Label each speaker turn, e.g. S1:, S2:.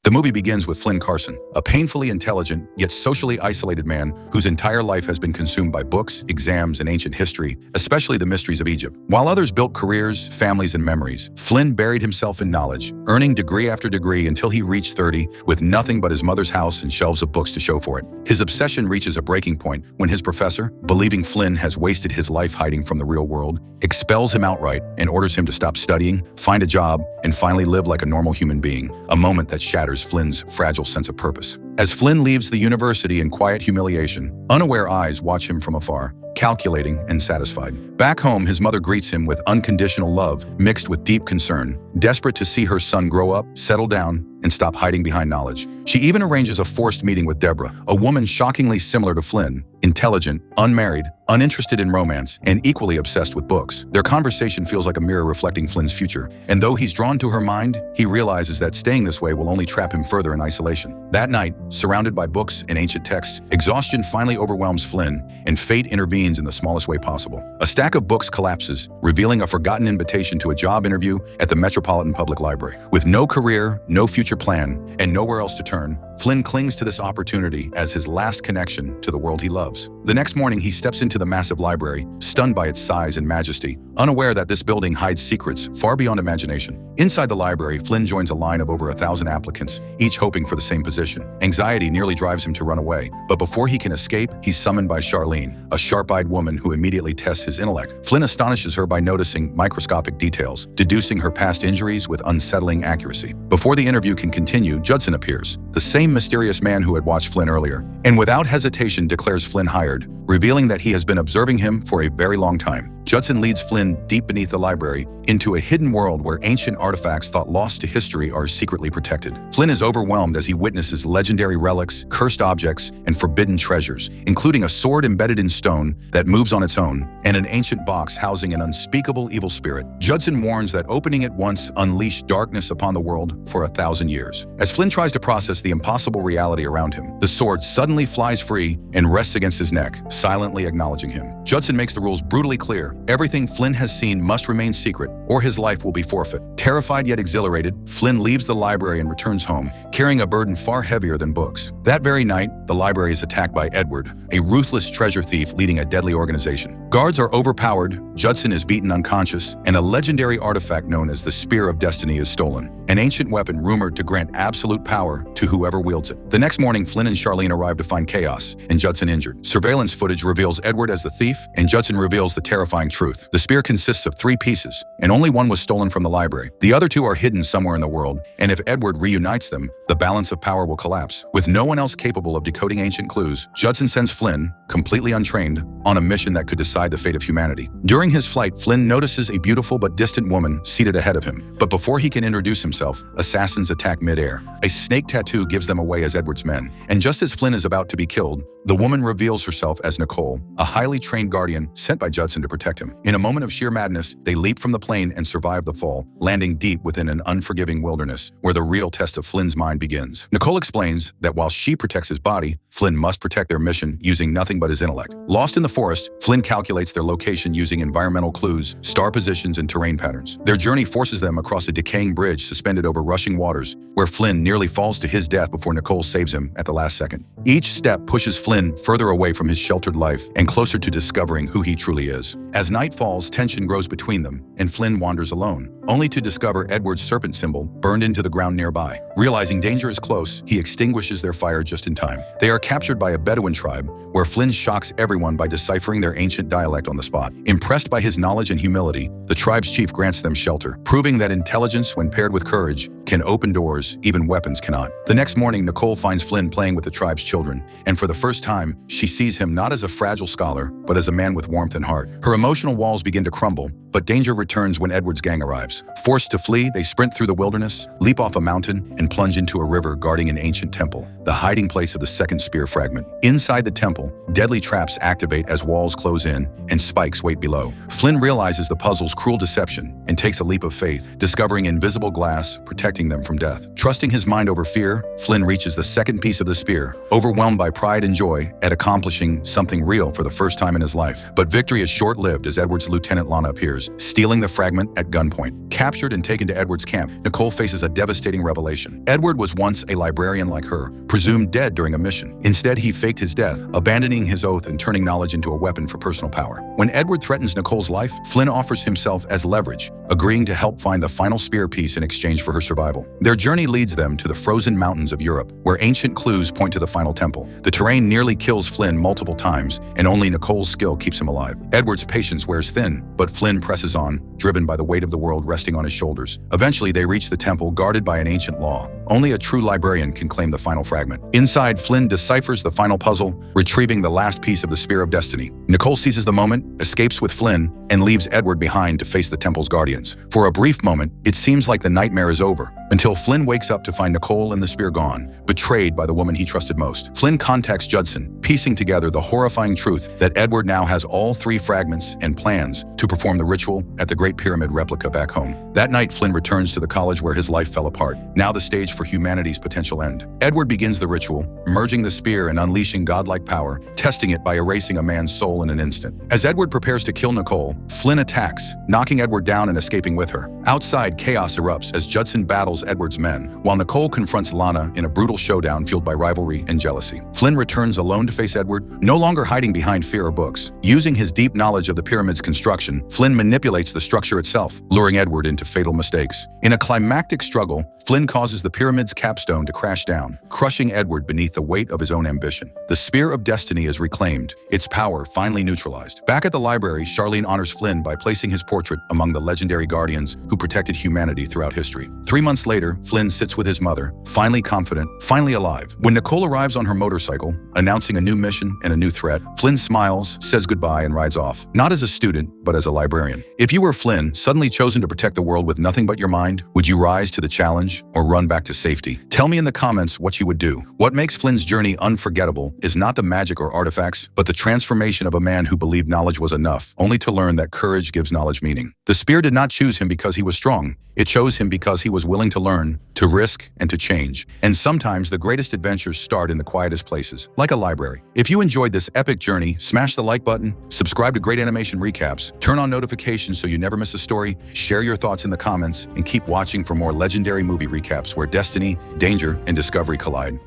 S1: The movie begins with Flynn Carsen, a painfully intelligent yet socially isolated man whose entire life has been consumed by books, exams, and ancient history, especially the mysteries of Egypt. While others built careers, families, and memories, Flynn buried himself in knowledge, earning degree after degree until he reached 30 with nothing but his mother's house and shelves of books to show for it. His obsession reaches a breaking point when his professor, believing Flynn has wasted his life hiding from the real world, expels him outright and orders him to stop studying, find a job, and finally live like a normal human being, a moment that shatters Flynn's fragile sense of purpose. As Flynn leaves the university in quiet humiliation, unaware eyes watch him from afar, calculating and satisfied. Back home, his mother greets him with unconditional love mixed with deep concern, desperate to see her son grow up, settle down, and stop hiding behind knowledge. She even arranges a forced meeting with Deborah, a woman shockingly similar to Flynn, intelligent, unmarried, uninterested in romance, and equally obsessed with books. Their conversation feels like a mirror reflecting Flynn's future, and though he's drawn to her mind, he realizes that staying this way will only trap him further in isolation. That night, surrounded by books and ancient texts, exhaustion finally overwhelms Flynn, and fate intervenes in the smallest way possible. A stack of books collapses, revealing a forgotten invitation to a job interview at the Metropolitan Public Library. With no career, no future plan, and nowhere else to turn, Flynn clings to this opportunity as his last connection to the world he loves. The next morning, he steps into the massive library, stunned by its size and majesty, unaware that this building hides secrets far beyond imagination. Inside the library, Flynn joins a line of over 1,000 applicants, each hoping for the same position. Anxiety nearly drives him to run away, but before he can escape, he's summoned by Charlene, a sharp-eyed woman who immediately tests his intellect. Flynn astonishes her by noticing microscopic details, deducing her past injuries with unsettling accuracy. Before the interview can continue, Judson appears, the same mysterious man who had watched Flynn earlier, and without hesitation declares Flynn hired, revealing that he has been observing him for a very long time. Judson leads Flynn deep beneath the library into a hidden world where ancient artifacts thought lost to history are secretly protected. Flynn is overwhelmed as he witnesses legendary relics, cursed objects, and forbidden treasures, including a sword embedded in stone that moves on its own, and an ancient box housing an unspeakable evil spirit. Judson warns that opening it once unleashed darkness upon the world for 1,000 years. As Flynn tries to process the impossible reality around him, the sword suddenly flies free and rests against his neck, silently acknowledging him. Judson makes the rules brutally clear. Everything Flynn has seen must remain secret, or his life will be forfeit. Terrified yet exhilarated, Flynn leaves the library and returns home, carrying a burden far heavier than books. That very night, the library is attacked by Edward, a ruthless treasure thief leading a deadly organization. Guards are overpowered, Judson is beaten unconscious, and a legendary artifact known as the Spear of Destiny is stolen, an ancient weapon rumored to grant absolute power to whoever wields it. The next morning, Flynn and Charlene arrive to find chaos and Judson injured. Surveillance footage reveals Edward as the thief, and Judson reveals the terrifying truth. The spear consists of 3 pieces, and only one was stolen from the library. The other 2 are hidden somewhere in the world, and if Edward reunites them, the balance of power will collapse. With no one else capable of decoding ancient clues, Judson sends Flynn, completely untrained, on a mission that could decide the fate of humanity. During his flight, Flynn notices a beautiful but distant woman seated ahead of him. But before he can introduce himself, assassins attack mid-air. A snake tattoo gives them away as Edward's men, and just as Flynn is about to be killed, the woman reveals herself as Nicole, a highly trained guardian sent by Judson to protect him. In a moment of sheer madness, they leap from the plane and survive the fall, landing deep within an unforgiving wilderness where the real test of Flynn's mind begins. Nicole explains that while she protects his body, Flynn must protect their mission using nothing but his intellect. Lost in the forest, Flynn calculates their location using environmental clues, star positions, and terrain patterns. Their journey forces them across a decaying bridge suspended over rushing waters, where Flynn nearly falls to his death before Nicole saves him at the last second. Each step pushes Flynn further away from his sheltered life and closer to discovering who he truly is. As night falls, tension grows between them, and Flynn wanders alone, only to discover Edward's serpent symbol burned into the ground nearby. Realizing danger is close, he extinguishes their fire just in time. They are captured by a Bedouin tribe, where Flynn shocks everyone by deciphering their ancient dialect on the spot. Impressed by his knowledge and humility, the tribe's chief grants them shelter, proving that intelligence, when paired with courage, can open doors even weapons cannot. The next morning, Nicole finds Flynn playing with the tribe's children, and for the first time, she sees him not as a fragile scholar, but as a man with warmth and heart. Her emotional walls begin to crumble, but danger returns when Edward's gang arrives. Forced to flee, they sprint through the wilderness, leap off a mountain, and plunge into a river guarding an ancient temple, the hiding place of the second spear fragment. Inside the temple, deadly traps activate as walls close in and spikes wait below. Flynn realizes the puzzle's cruel deception and takes a leap of faith, discovering invisible glass protecting them from death. Trusting his mind over fear, Flynn reaches the second piece of the spear, overwhelmed by pride and joy at accomplishing something real for the first time in his life. But victory is short-lived as Edward's lieutenant Lana appears, others, stealing the fragment at gunpoint. Captured and taken to Edward's camp, Nicole faces a devastating revelation. Edward was once a librarian like her, presumed dead during a mission. Instead, he faked his death, abandoning his oath and turning knowledge into a weapon for personal power. When Edward threatens Nicole's life, Flynn offers himself as leverage, agreeing to help find the final spear piece in exchange for her survival. Their journey leads them to the frozen mountains of Europe, where ancient clues point to the final temple. The terrain nearly kills Flynn multiple times, and only Nicole's skill keeps him alive. Edward's patience wears thin, but Flynn presses on, driven by the weight of the world resting on his shoulders. Eventually, they reach the temple guarded by an ancient law. Only a true librarian can claim the final fragment. Inside, Flynn deciphers the final puzzle, retrieving the last piece of the Spear of Destiny. Nicole seizes the moment, escapes with Flynn, and leaves Edward behind to face the temple's guardians. For a brief moment, it seems like the nightmare is over, until Flynn wakes up to find Nicole and the spear gone, betrayed by the woman he trusted most. Flynn contacts Judson, piecing together the horrifying truth that Edward now has all 3 fragments and plans to perform the ritual at the Great Pyramid replica back home. That night, Flynn returns to the college where his life fell apart, now the stage for humanity's potential end. Edward begins the ritual, merging the spear and unleashing godlike power, testing it by erasing a man's soul in an instant. As Edward prepares to kill Nicole, Flynn attacks, knocking Edward down and escaping with her. Outside, chaos erupts as Judson battles Edward's men, while Nicole confronts Lana in a brutal showdown fueled by rivalry and jealousy. Flynn returns alone to face Edward, no longer hiding behind fear or books. Using his deep knowledge of the pyramid's construction, Flynn manipulates the structure itself, luring Edward into fatal mistakes. In a climactic struggle, Flynn causes the pyramid's capstone to crash down, crushing Edward beneath the weight of his own ambition. The Spear of Destiny is reclaimed, its power finally neutralized. Back at the library, Charlene honors Flynn by placing his portrait among the legendary guardians who protected humanity throughout history. 3 months later, Flynn sits with his mother, finally confident, finally alive. When Nicole arrives on her motorcycle, announcing a new mission and a new threat, Flynn smiles, says goodbye, and rides off. Not as a student, but as a librarian. If you were Flynn, suddenly chosen to protect the world with nothing but your mind, would you rise to the challenge or run back to safety? Tell me in the comments what you would do. What makes Flynn's journey unforgettable is not the magic or artifacts, but the transformation of a man who believed knowledge was enough, only to learn that courage gives knowledge meaning. The spear did not choose him because he was strong. It chose him because he was willing to learn, to risk, and to change. And sometimes the greatest adventures start in the quietest places, like a library. If you enjoyed this epic journey, smash the like button, subscribe to Great Animation Recaps, turn on notifications so you never miss a story, share your thoughts in the comments, and keep watching for more legendary movie recaps where destiny, danger, and discovery collide.